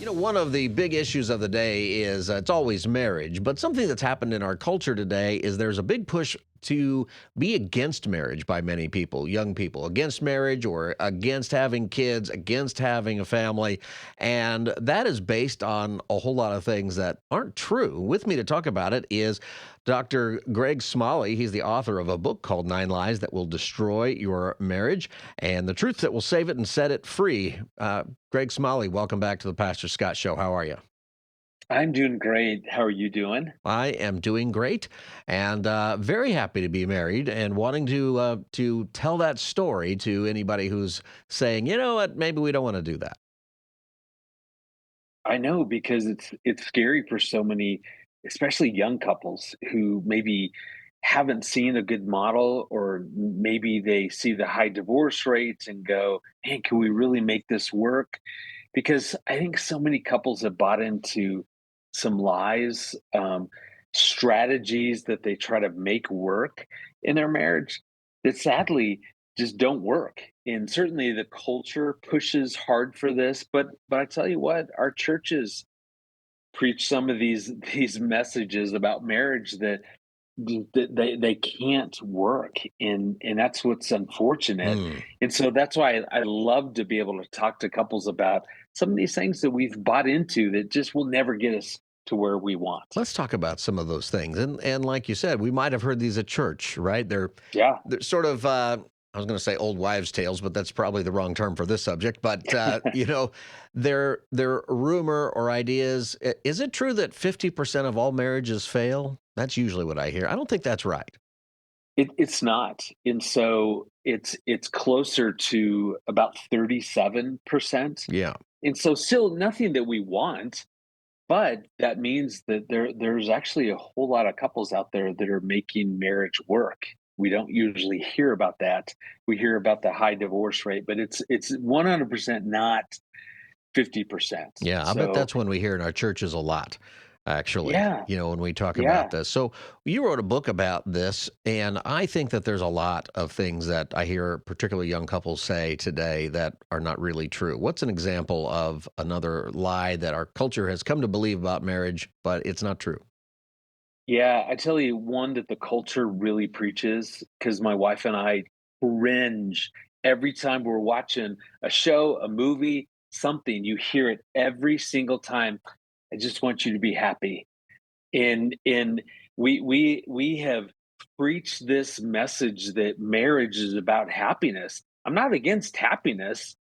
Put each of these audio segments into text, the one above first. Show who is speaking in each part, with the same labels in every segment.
Speaker 1: One of the big issues of the day is it's always marriage, but something that's happened in our culture today is there's a big push to be against marriage by many people, young people, against marriage or against having kids, against having a family. And that is based on a whole lot of things that aren't true. With me to talk about it is Dr. Greg Smalley. He's the author of a book called Nine Lies That Will Destroy Your Marriage and the Truth That Will Save It and Set It Free. Greg Smalley, welcome back to the Pastor Scott Show. How are you?
Speaker 2: I'm doing great. How are you doing?
Speaker 1: I am doing great, and very happy to be married, and wanting to tell that story to anybody who's saying, you know what, maybe we don't want to do that.
Speaker 2: I know because it's scary for so many, especially young couples who maybe haven't seen a good model, or maybe they see the high divorce rates and go, "Man, can we really make this work?" Because I think so many couples have bought into some lies, strategies that they try to make work in their marriage that sadly just don't work. And certainly the culture pushes hard for this, but I tell you what, our churches preach some of these messages about marriage that they can't work, and that's what's unfortunate.
Speaker 1: Hmm.
Speaker 2: And so that's why I love to be able to talk to couples about some of these things that we've bought into that just will never get us to where we want.
Speaker 1: Let's talk about some of those things. And like you said, we might have heard these at church, right?
Speaker 2: Yeah.
Speaker 1: They're sort of I was going to say old wives' tales, but that's probably the wrong term for this subject. But they're rumor or ideas. Is it true that 50% of all marriages fail? That's usually what I hear. I don't think that's right.
Speaker 2: It's not, and so it's closer to about 37%,
Speaker 1: Yeah.
Speaker 2: and so still nothing that we want, but that means that there's actually a whole lot of couples out there that are making marriage work. We don't usually hear about that. We hear about the high divorce rate, but it's 100% not 50%.
Speaker 1: Yeah, I bet
Speaker 2: So,
Speaker 1: that's when we hear in our churches a lot, actually,
Speaker 2: yeah,
Speaker 1: when we talk about
Speaker 2: yeah.
Speaker 1: this. So you wrote a book about this, and I think that there's a lot of things that I hear particularly young couples say today that are not really true. What's an example of another lie that our culture has come to believe about marriage, but it's not true?
Speaker 2: Yeah, I tell you one that the culture really preaches, because my wife and I cringe every time we're watching a show, a movie, something. You hear it every single time. I just want you to be happy. And we have preached this message that marriage is about happiness. I'm not against happiness.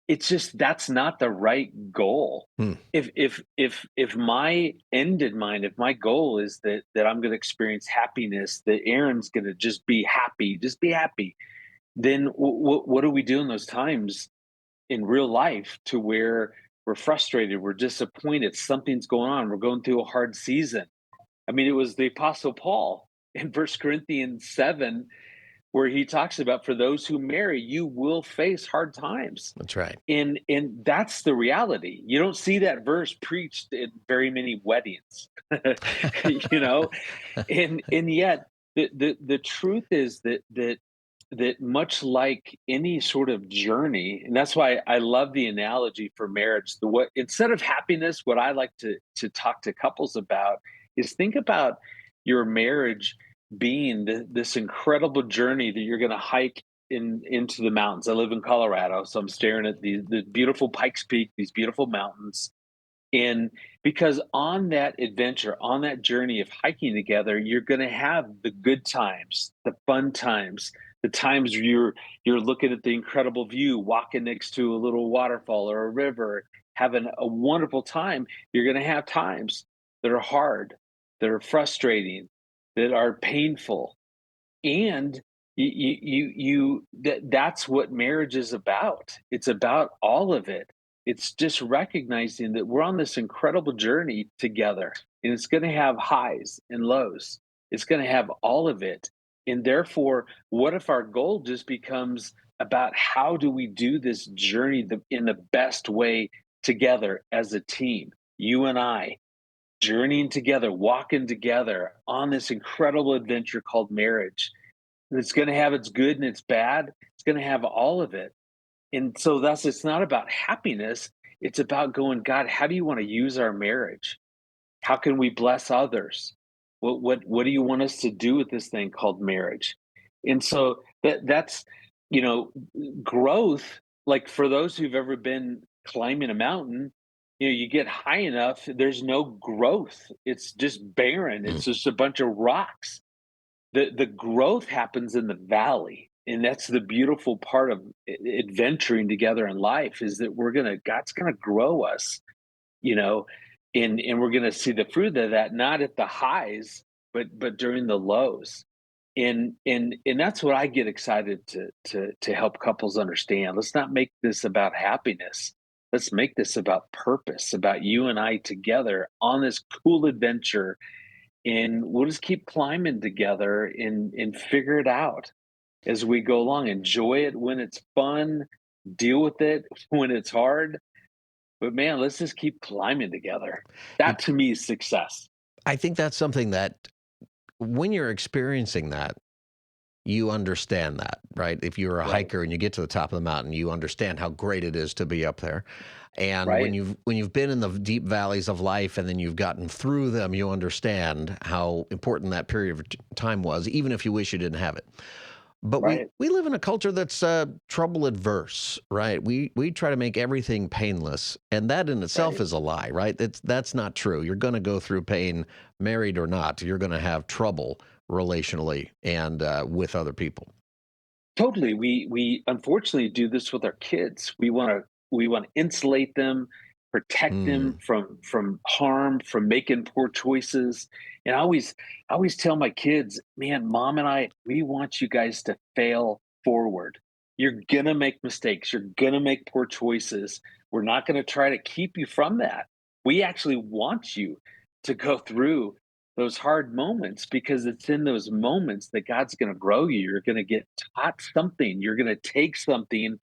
Speaker 2: It's just that's not the right goal.
Speaker 1: Hmm.
Speaker 2: If my end in mind, if my goal is that I'm gonna experience happiness, that Aaron's gonna just be happy, then what do we do in those times in real life to where we're frustrated, we're disappointed, something's going on, we're going through a hard season? I mean, it was the Apostle Paul in First Corinthians 7 where he talks about for those who marry, you will face hard times,
Speaker 1: That's right.
Speaker 2: and that's the reality. You don't see that verse preached at very many weddings, you know, and yet the truth is that much like any sort of journey, and that's why I love the analogy for marriage. The what instead of happiness, what I like to talk to couples about is think about your marriage being this incredible journey that you're going to hike into the mountains. I live in Colorado, so I'm staring at the beautiful Pikes Peak, these beautiful mountains. And because on that adventure, on that journey of hiking together, you're going to have the good times, the fun times, the times where you're looking at the incredible view, walking next to a little waterfall or a river, having a wonderful time. You're going to have times that are hard, that are frustrating, that are painful, and that's what marriage is about. It's about all of it. It's just recognizing that we're on this incredible journey together, and it's going to have highs and lows. It's going to have all of it. And therefore, what if our goal just becomes about how do we do this journey in the best way together as a team, you and I, journeying together, walking together on this incredible adventure called marriage. It's gonna have its good and its bad. It's gonna have all of it. And so thus it's not about happiness, It's about going, God, how do you want to use our marriage? How can we bless others? What do you want us to do with this thing called marriage? And so that's you know growth. Like for those who've ever been climbing a mountain, you get high enough, there's no growth. It's just barren.
Speaker 1: Mm.
Speaker 2: It's just a bunch of rocks. The growth happens in the valley, and that's the beautiful part of adventuring together in life is that God's gonna grow us, you know, and we're gonna see the fruit of that, not at the highs, but during the lows. And that's what I get excited to help couples understand. Let's not make this about happiness. Let's make this about purpose, about you and I together on this cool adventure, and we'll just keep climbing together and figure it out as we go along. Enjoy it when it's fun, deal with it when it's hard, but man, let's just keep climbing together.
Speaker 1: You
Speaker 2: That to me is success.
Speaker 1: I think that's something that when you're experiencing that, you understand that, right? If you're a
Speaker 2: Right.
Speaker 1: hiker and you get to the top of the mountain, you understand how great it is to be up there. And
Speaker 2: Right.
Speaker 1: when you've been in the deep valleys of life and then you've gotten through them, you understand how important that period of time was, even if you wish you didn't have it. But
Speaker 2: Right.
Speaker 1: we live in a culture that's trouble adverse, right? We try to make everything painless, and that in itself
Speaker 2: Right.
Speaker 1: is a lie, right? That's not true. You're going to go through pain, married or not. You're going to have trouble relationally and with other people.
Speaker 2: Totally. We unfortunately do this with our kids. We want to insulate them, protect them
Speaker 1: Mm.
Speaker 2: from harm, from making poor choices. And I always tell my kids, man, mom and I, we want you guys to fail forward. You're gonna make mistakes. You're gonna make poor choices. We're not gonna try to keep you from that. We actually want you to go through those hard moments because it's in those moments that God's going to grow you. You're going to get taught something. You're going to take something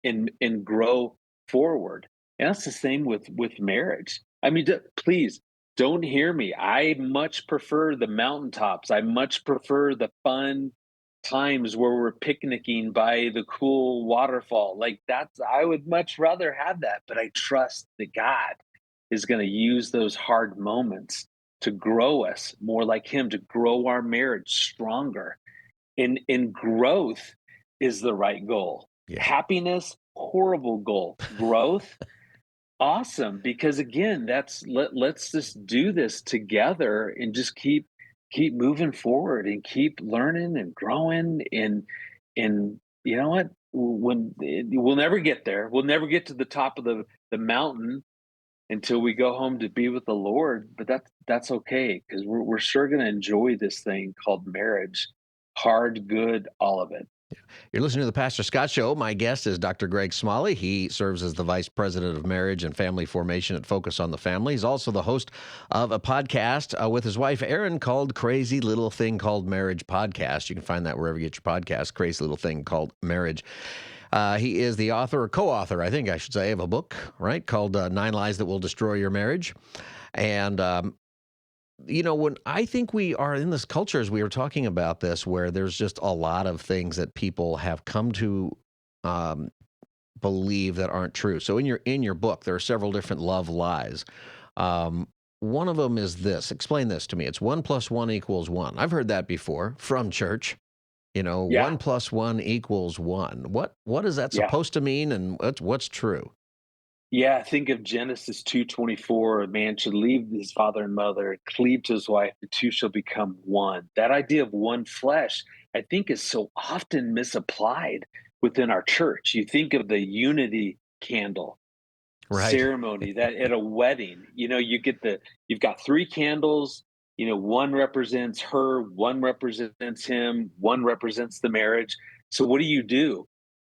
Speaker 2: and grow forward. And that's the same with marriage. I mean, please don't hear me. I much prefer the mountaintops. I much prefer the fun times where we're picnicking by the cool waterfall. Like that's I would much rather have that, but I trust that God is going to use those hard moments to grow us more like him, to grow our marriage stronger. And growth is the right goal.
Speaker 1: Yeah.
Speaker 2: Happiness, horrible goal. Growth, awesome. Because again, let's just do this together and just keep moving forward and keep learning and growing. And you know what? We'll never get there. We'll never get to the top of the mountain until we go home to be with the Lord, but that's okay because we're sure gonna enjoy this thing called marriage. Hard, good, all of it.
Speaker 1: You're listening to the Pastor Scott Show. My guest is Dr. Greg Smalley. He serves as the Vice President of Marriage and Family Formation at Focus on the Family. He's also the host of a podcast with his wife, Erin, called Crazy Little Thing Called Marriage Podcast. You can find that wherever you get your podcast, Crazy Little Thing Called Marriage. He is the author or co-author, I think I should say, of a book, right, called Nine Lies That Will Destroy Your Marriage. And when I think we are in this culture, as we were talking about this, where there's just a lot of things that people have come to um, believe that aren't true. So in your book, there are several different love lies. Um, one of them is this. Explain this to me. It's 1 + 1 = 1. I've heard that before from church.
Speaker 2: Yeah,
Speaker 1: 1 + 1 = 1. What is that
Speaker 2: yeah.
Speaker 1: supposed to mean, and what's true?
Speaker 2: Yeah, think of Genesis 2:24. A man should leave his father and mother, cleave to his wife, the two shall become one. That idea of one flesh, I think, is so often misapplied within our church. You think of the unity candle
Speaker 1: Right.
Speaker 2: ceremony that at a wedding, you've got 3 candles, one represents her, one represents him, one represents the marriage. So what do?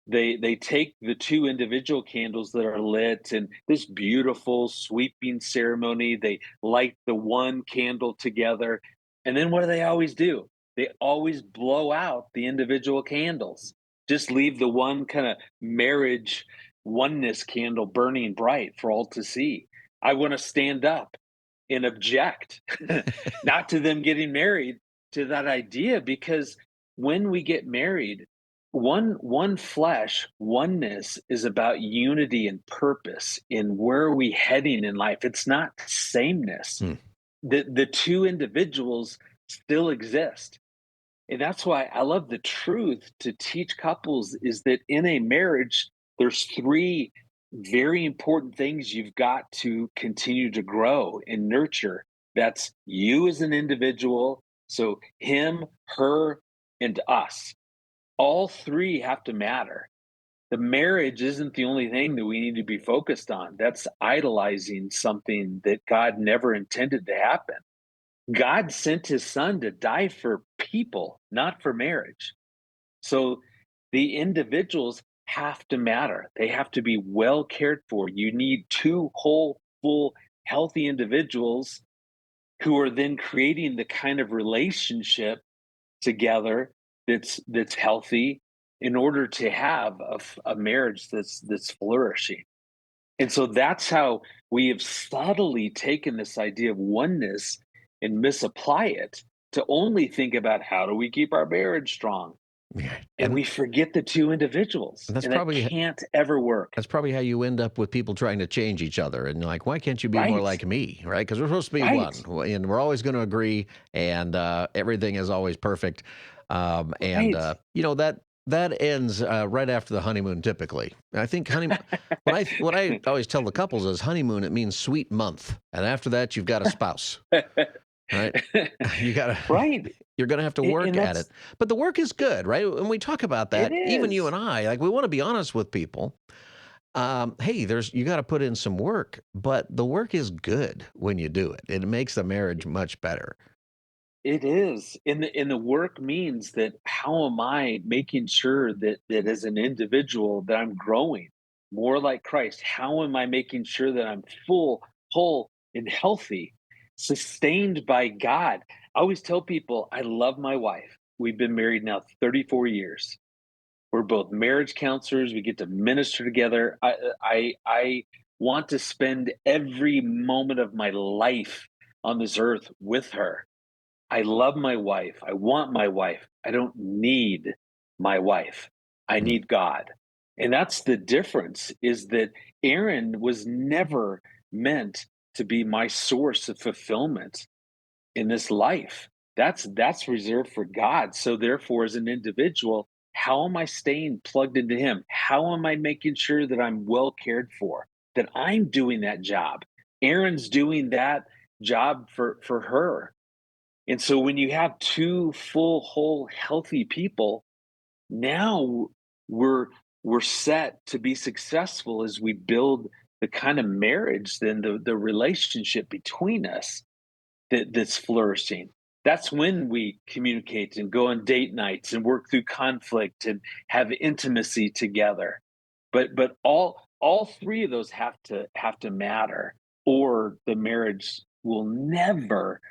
Speaker 2: They take the 2 individual candles that are lit and this beautiful sweeping ceremony, they light the one candle together, and then what do they always do? They always blow out the individual candles. Just leave the one kinda marriage oneness candle burning bright for all to see. I wanna stand up and object, not to them getting married, to that idea, because when we get married one flesh, oneness is about unity and purpose in where are we heading in life. It's not sameness.
Speaker 1: Hmm.
Speaker 2: The two individuals still exist. And that's why I love the truth to teach couples is that in a marriage, there's three very important things you've got to continue to grow and nurture. That's you as an individual. So him, her, and us. All three have to matter. The marriage isn't the only thing that we need to be focused on. That's idolizing something that God never intended to happen. God sent his son to die for people, not for marriage. So the individuals have to matter. They have to be well cared for. You need two whole, full, healthy individuals who are then creating the kind of relationship together that's healthy in order to have a marriage that's flourishing. And so that's how we have subtly taken this idea of oneness and misapply it to only think about how do we keep our marriage strong?
Speaker 1: Yeah.
Speaker 2: And we forget the two
Speaker 1: And
Speaker 2: individuals,
Speaker 1: that's
Speaker 2: and that
Speaker 1: probably
Speaker 2: can't ever work.
Speaker 1: That's probably how you end up with people trying to change each other, and you're like, "Why can't you be more
Speaker 2: Right.
Speaker 1: like me?" Right? Because 'Cause we're supposed to be
Speaker 2: Right.
Speaker 1: one, and we're always gonna agree, and, everything is always perfect,
Speaker 2: Right.
Speaker 1: that ends, right after the honeymoon typically. And I think what I always tell the couples is honeymoon, it means sweet month, and after that, you've got a spouse, right? You gotta
Speaker 2: Right.
Speaker 1: you're gonna have to
Speaker 2: And
Speaker 1: work at it.
Speaker 2: that's
Speaker 1: But the work is good, right? And we talk about
Speaker 2: it
Speaker 1: that, even you
Speaker 2: is.
Speaker 1: and I, like, we wanna be honest with people. Hey, you got to put in some work, but the work is good when you do it. It makes the marriage much better.
Speaker 2: It is. And the work means that how am I making sure that as an individual that I'm growing more like Christ? How am I making sure that I'm full, whole, and healthy, sustained by God? I always tell people I love my wife. We've been married now 34 years. We're both marriage counselors. We get to minister together. I want to spend every moment of my life on this earth with her. I love my wife. I want my wife. I don't need my wife. I
Speaker 1: Mm.
Speaker 2: need God. And that's the difference is that Aaron was never meant to be my source of fulfillment in this life. That's reserved for God. So therefore as an individual, how am I staying plugged into him? How am I making sure that I'm well cared for? That I'm doing that job. Aaron's doing that job for her. And so when you have two full, whole, healthy people, now we're we're set to be successful as we build the kind of marriage, then the relationship between us that's flourishing. That's when we communicate and go on date nights and work through conflict and have intimacy together. But all three of those have to matter, or the marriage will never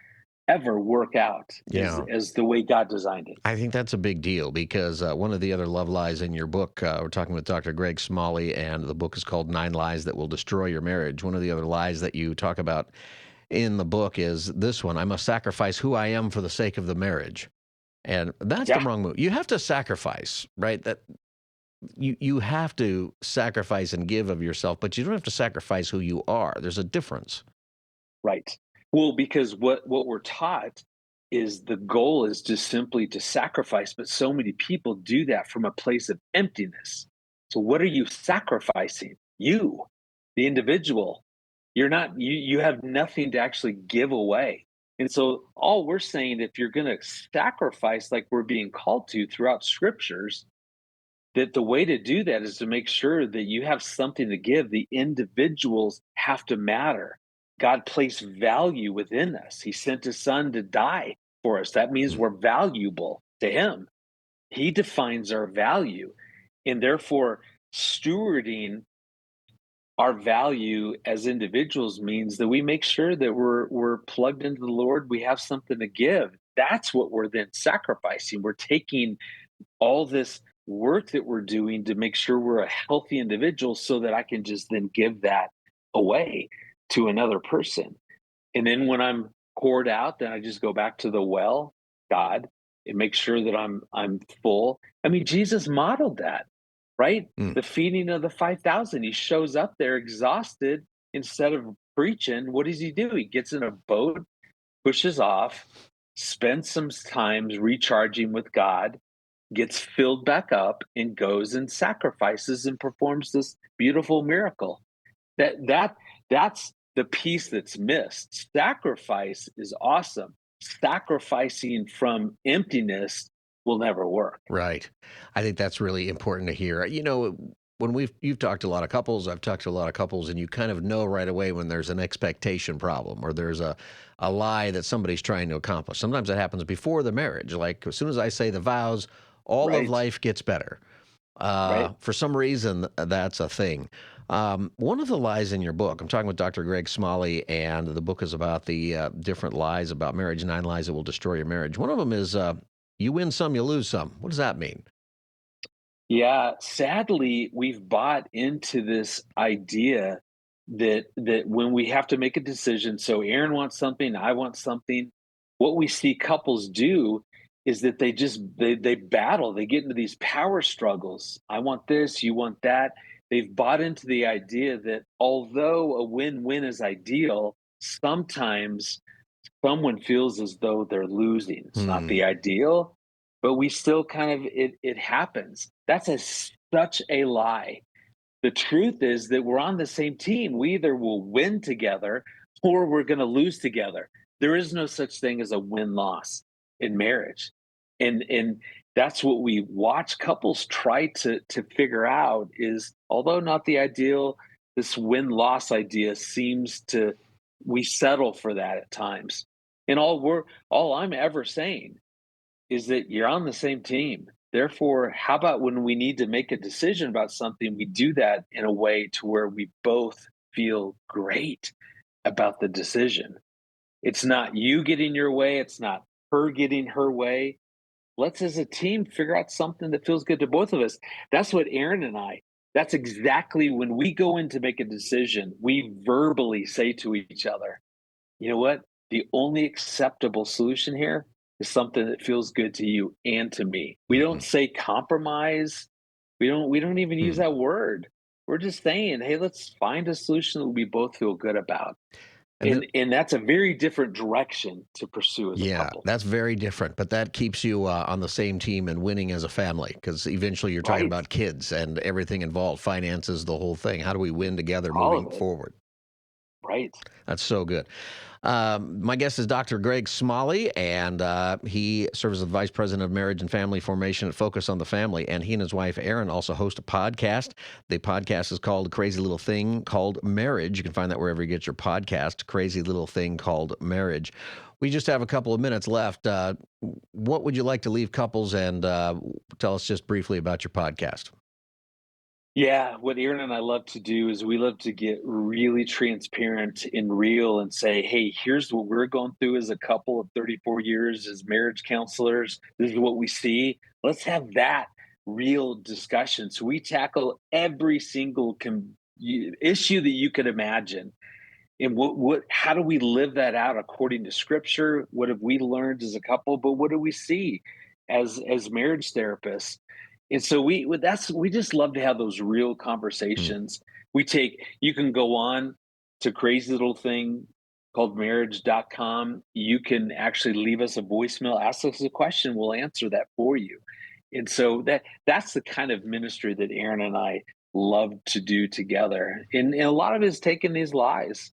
Speaker 2: ever work out
Speaker 1: Yeah.
Speaker 2: as the way God designed it.
Speaker 1: I think that's a big deal because one of the other love lies in your book, we're talking with Dr. Greg Smalley, and the book is called Nine Lies That Will Destroy Your Marriage. One of the other lies that you talk about in the book is this one: I must sacrifice who I am for the sake of the marriage. And that's the
Speaker 2: Yeah,
Speaker 1: wrong move. You have to sacrifice, right? You have to sacrifice and give of yourself, but you don't have to sacrifice who you are. There's a difference.
Speaker 2: right. Well, because what we're taught is the goal is just simply to sacrifice, but so many people do that from a place of emptiness. So what are you sacrificing? You, the individual. You're not you have nothing to actually give away. And so all we're saying, if you're going to sacrifice like we're being called to throughout scriptures, that the way to do that is to make sure that you have something to give. The individuals have to matter. God placed value within us. He sent his son to die for us. That means
Speaker 1: Mm.
Speaker 2: we're valuable to him. He defines our value. And therefore, stewarding our value as individuals means that we make sure that we're plugged into the Lord. We have something to give. That's what we're then sacrificing. We're taking all this work that we're doing to make sure we're a healthy individual so that I can just then give that away to another person. And then when I'm poured out, then I just go back to the well, God, and make sure that I'm full. I mean, Jesus modeled that, right?
Speaker 1: Mm,
Speaker 2: The feeding of the 5,000. He shows up there exhausted. Instead of preaching, what does he do? He gets in a boat, pushes off, spends some time recharging with God, gets filled back up, and goes and sacrifices and performs this beautiful miracle. That's the piece that's missed. Sacrifice is awesome. Sacrificing from emptiness will never work.
Speaker 1: right. I think that's really important to hear. When you've talked to a lot of couples, I've talked to a lot of couples, and you kind of know right away when there's an expectation problem or there's a lie that somebody's trying to accomplish. Sometimes that happens before the marriage. Like as soon as I say the vows, all of
Speaker 2: Right,
Speaker 1: life gets better.
Speaker 2: right.
Speaker 1: For some reason, that's a thing. One of the lies in your book, I'm talking with Dr. Greg Smalley, and the book is about the different lies about marriage, 9 lies that will destroy your marriage. One of them is you win some, you lose some. What does that mean?
Speaker 2: Yeah, sadly, we've bought into this idea that when we have to make a decision, so Aaron wants something, I want something, what we see couples do is that they battle, they get into these power struggles. I want this, you want that. They've bought into the idea that although a win-win is ideal, sometimes someone feels as though they're losing. It's not
Speaker 1: Hmm.
Speaker 2: the ideal, but we still kind of it happens. That's such a lie. The truth is that we're on the same team. We either will win together or we're going to lose together. There is no such thing as a win-loss in marriage. And that's what we watch couples try to figure out is although not the ideal, this win-loss idea seems to we settle for that at times. And all I'm ever saying is that you're on the same team. Therefore, how about when we need to make a decision about something, we do that in a way to where we both feel great about the decision. It's not you getting your way, it's not her getting her way. Let's as a team figure out something that feels good to both of us. That's what Aaron and I, that's exactly when we go in to make a decision, we verbally say to each other, you know what? The only acceptable solution here is something that feels good to you and to me. We don't
Speaker 1: Mhm.
Speaker 2: say compromise. We don't even use
Speaker 1: Hmm.
Speaker 2: that word. We're just saying, hey, let's find a solution that we both feel good about.
Speaker 1: And
Speaker 2: And that's a very different direction to pursue as a
Speaker 1: yeah,
Speaker 2: couple.
Speaker 1: that's very different, but that keeps you on the same team and winning as a family because eventually you're talking
Speaker 2: Right.
Speaker 1: about kids and everything involved, finances, the whole thing. How do we win together
Speaker 2: All of
Speaker 1: moving
Speaker 2: it.
Speaker 1: forward?
Speaker 2: Right.
Speaker 1: That's so good. My guest is Dr. Greg Smalley, and he serves as the Vice President of Marriage and Family Formation at Focus on the Family. And he and his wife, Erin, also host a podcast. The podcast is called Crazy Little Thing Called Marriage. You can find that wherever you get your podcast, Crazy Little Thing Called Marriage. We just have a couple of minutes left. What would you like to leave couples and tell us just briefly about your podcast?
Speaker 2: Yeah, what Aaron and I love to do is we love to get really transparent and real and say, hey, here's what we're going through as a couple of 34 years as marriage counselors. This is what we see. Let's have that real discussion. So we tackle every single issue that you could imagine. And how do we live that out according to scripture? What have we learned as a couple? But what do we see as marriage therapists? And so we just love to have those real
Speaker 1: Hmm.
Speaker 2: conversations. You can go on to crazy little thing called marriage.com. You can actually leave us a voicemail, ask us a question, we'll answer that for you. And so that's the kind of ministry that Aaron and I love to do together. And a lot of it is taking these lies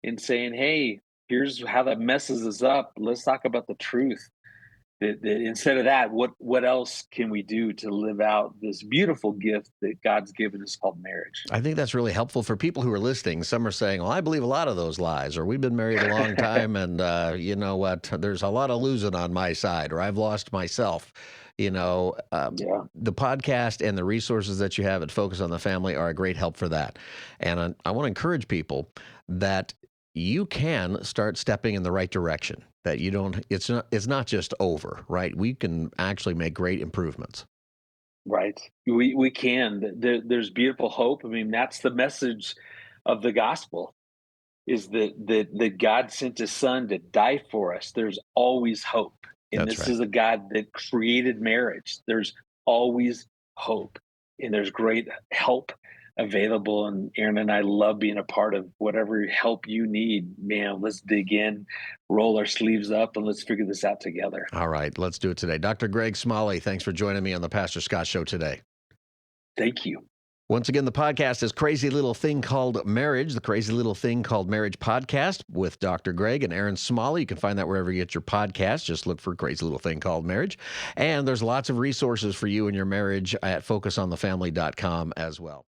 Speaker 2: and saying, hey, here's how that messes us up. Let's talk about the truth. That instead of that, what else can we do to live out this beautiful gift that God's given us called marriage?
Speaker 1: I think that's really helpful for people who are listening. Some are saying, "Well, I believe a lot of those lies," or "We've been married a long time, and you know what? There's a lot of losing on my side," or "I've lost myself."
Speaker 2: Yeah,
Speaker 1: The podcast and the resources that you have at Focus on the Family are a great help for that. And I want to encourage people that you can start stepping in the right direction. That you don't. It's not just over, right? We can actually make great improvements.
Speaker 2: right. We can. There's beautiful hope. I mean, that's the message of the gospel is that God sent his son to die for us. There's always hope. and
Speaker 1: That's
Speaker 2: this
Speaker 1: right.
Speaker 2: is a God that created marriage. There's always hope, and there's great help available. And Aaron and I love being a part of whatever help you need. Man, let's dig in, roll our sleeves up, and let's figure this out together.
Speaker 1: All right, let's do it today. Dr. Greg Smalley, thanks for joining me on the Pastor Scott Show today.
Speaker 2: Thank you.
Speaker 1: Once again, the podcast is Crazy Little Thing Called Marriage, the Crazy Little Thing Called Marriage podcast with Dr. Greg and Aaron Smalley. You can find that wherever you get your podcasts. Just look for Crazy Little Thing Called Marriage. And there's lots of resources for you and your marriage at focusonthefamily.com as well.